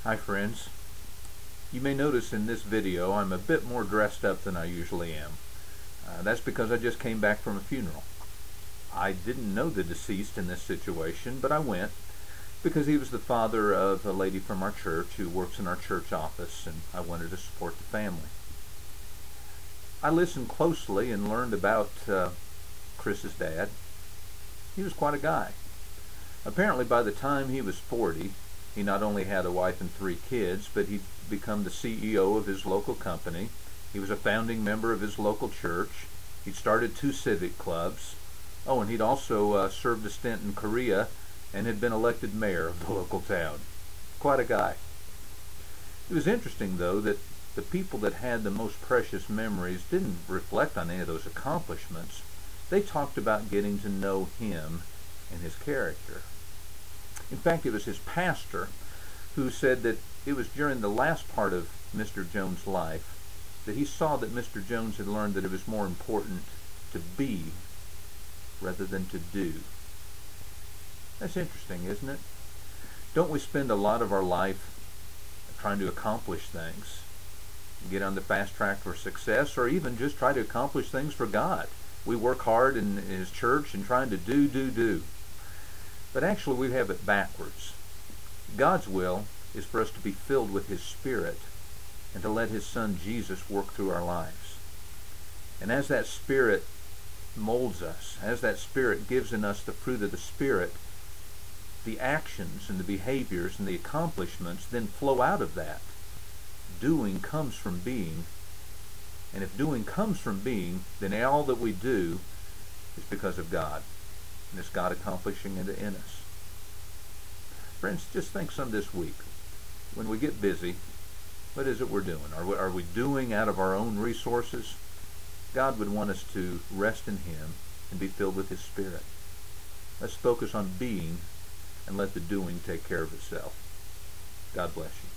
Hi friends. You may notice in this video I'm a bit more dressed up than I usually am. That's because I just came back from a funeral. I didn't know the deceased in this situation, but I went because he was the father of a lady from our church who works in our church office, and I wanted to support the family. I listened closely and learned about Chris's dad. He was quite a guy. Apparently by the time he was 40, he not only had a wife and 3 kids, but he'd become the CEO of his local company. He was a founding member of his local church. He'd started 2 civic clubs. Oh, and he'd also served a stint in Korea and had been elected mayor of the local town. Quite a guy. It was interesting, though, that the people that had the most precious memories didn't reflect on any of those accomplishments. They talked about getting to know him and his character. In fact, it was his pastor who said that it was during the last part of Mr. Jones' life that he saw that Mr. Jones had learned that it was more important to be rather than to do. That's interesting, isn't it? Don't we spend a lot of our life trying to accomplish things, get on the fast track for success, or even just try to accomplish things for God? We work hard in his church and trying to do. But actually we have it backwards. God's will is for us to be filled with His Spirit and to let His Son Jesus work through our lives. And as that Spirit molds us, as that Spirit gives in us the fruit of the Spirit, the actions and the behaviors and the accomplishments then flow out of that. Doing comes from being. And if doing comes from being, then all that we do is because of God. And it's God accomplishing it in us. Friends, just think some this week. When we get busy, what is it we're doing? Are we doing out of our own resources? God would want us to rest in Him and be filled with His Spirit. Let's focus on being and let the doing take care of itself. God bless you.